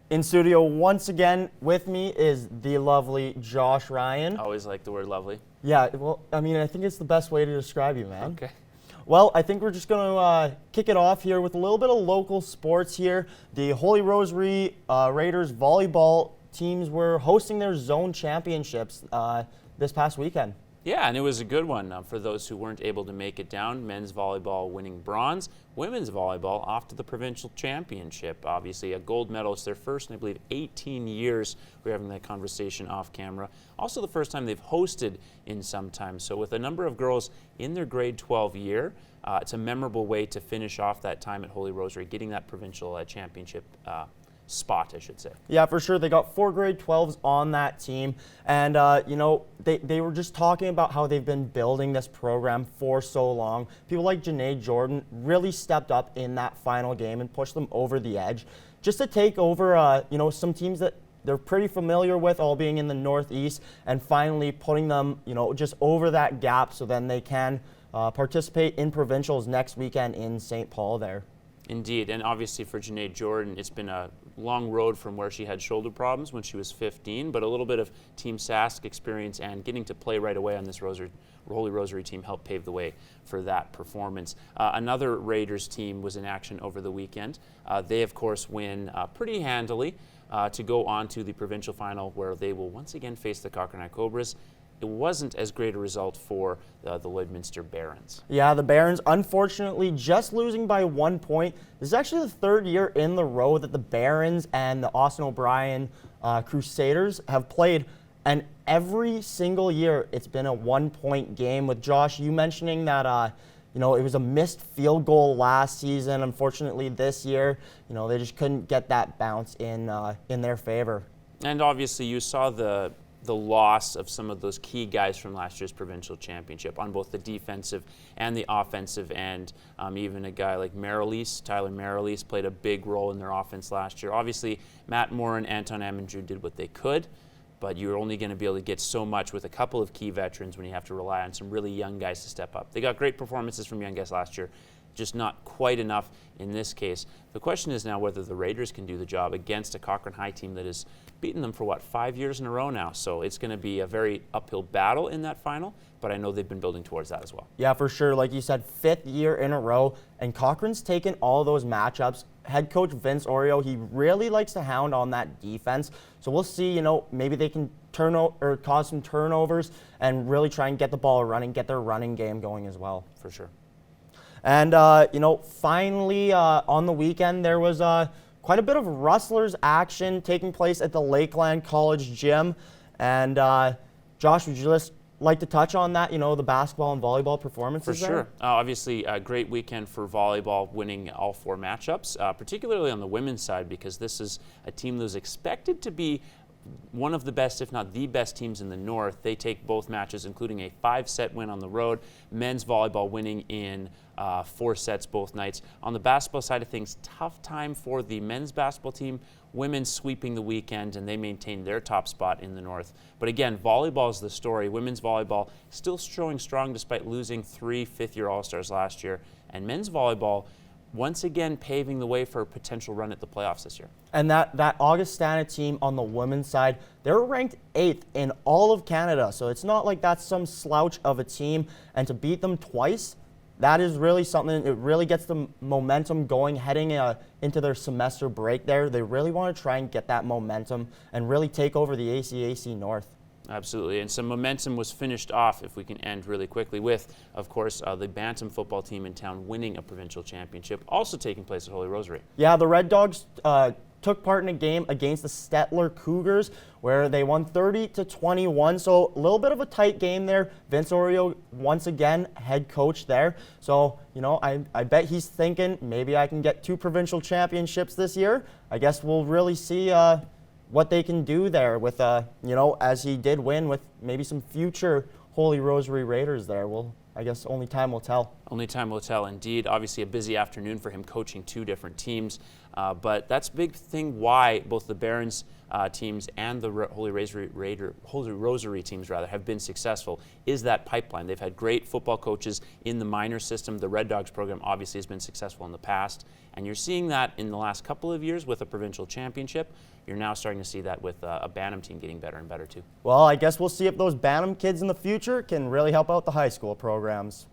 In studio once again with me is the lovely Josh Ryan. I always like the word lovely. Yeah, well, I mean, I think it's the best way to describe you, man. Okay. Well, I think we're just going to kick it off here with a little bit of local sports here. The Holy Rosary Raiders volleyball teams were hosting their zone championships this past weekend. Yeah, and it was a good one for those who weren't able to make it down. Men's volleyball winning bronze, women's volleyball off to the provincial championship. Obviously, a gold medal. It's their first in, I believe, 18 years. We're having that conversation off camera. Also the first time they've hosted in some time. So with a number of girls in their grade 12 year, it's a memorable way to finish off that time at Holy Rosary, getting that provincial championship spot, I should say. Yeah, for sure. They got 4 grade 12s on that team. And, you know, they were just talking about how they've been building this program for so long. People like Janae Jordan really stepped up in that final game and pushed them over the edge just to take over, you know, some teams that they're pretty familiar with, all being in the Northeast, and finally putting them, you know, just over that gap so then they can participate in provincials next weekend in St. Paul there. Indeed, and obviously for Janae Jordan, it's been a long road from where she had shoulder problems when she was 15, but a little bit of Team Sask experience and getting to play right away on this Holy Rosary team helped pave the way for that performance. Another Raiders team was in action over the weekend. They, of course, win pretty handily to go on to the provincial final where they will once again face the Cochrane Cobras. It wasn't as great a result for the Lloydminster Barons. Yeah, the Barons, unfortunately, just losing by 1 point. This is actually the 3rd year in the row that the Barons and the Austin O'Brien Crusaders have played, and every single year it's been a 1-point game. With Josh, you mentioning that you know, it was a missed field goal last season. Unfortunately, this year, you know, they just couldn't get that bounce in their favor. And obviously, you saw the loss of some of those key guys from last year's provincial championship on both the defensive and the offensive end. Even a guy like Tyler Maralise played a big role in their offense last year. Obviously, Matt Moore and Anton Amandrew did what they could, but you're only going to be able to get so much with a couple of key veterans when you have to rely on some really young guys to step up. They got great performances from young guys last year, just not quite enough in this case. The question is now whether the Raiders can do the job against a Cochrane High team that has beaten them for, 5 years in a row now. So it's going to be a very uphill battle in that final, but I know they've been building towards that as well. Yeah, for sure. Like you said, 5th year in a row, and Cochrane's taken all those matchups. Head coach Vince Oreo, he really likes to hound on that defense. So we'll see, you know, maybe they can cause some turnovers and really try and get the ball running, get their running game going as well. For sure. And, you know, finally on the weekend, there was quite a bit of Rustlers action taking place at the Lakeland College Gym. And, Josh, would you just like to touch on that, you know, the basketball and volleyball performances? For sure. Obviously, a great weekend for volleyball, winning all 4 matchups, particularly on the women's side, because this is a team that was expected to be one of the best, if not the best teams in the North. They take both matches, including a 5-set win on the road. Men's volleyball winning in 4 sets both nights. On the basketball side of things, tough time for the men's basketball team. Women sweeping the weekend, and they maintain their top spot in the North. But again, volleyball is the story. Women's volleyball still showing strong despite losing 3 fifth-year All-Stars last year. And men's volleyball once again paving the way for a potential run at the playoffs this year. And that Augustana team on the women's side, they're ranked 8th in all of Canada. So it's not like that's some slouch of a team. And to beat them twice, that is really something. It really gets the momentum going heading into their semester break there. They really want to try and get that momentum and really take over the ACAC North. Absolutely, and some momentum was finished off, if we can end really quickly, with, of course, the Bantam football team in town winning a provincial championship, also taking place at Holy Rosary. Yeah, the Red Dogs took part in a game against the Stettler Cougars where they won 30-21. So a little bit of a tight game there. Vince Oreo, once again, head coach there. So, you know, I bet he's thinking maybe I can get 2 provincial championships this year. I guess we'll really see what they can do there with, you know, as he did win with maybe some future Holy Rosary Raiders there. I guess only time will tell. Only time will tell, indeed. Obviously a busy afternoon for him coaching 2 different teams. But that's a big thing why both the Barons teams and the Holy Rosary teams have been successful is that pipeline. They've had great football coaches in the minor system. The Red Dogs program obviously has been successful in the past, and you're seeing that in the last couple of years with a provincial championship. You're now starting to see that with a Bantam team getting better and better too. Well, I guess we'll see if those Bantam kids in the future can really help out the high school programs.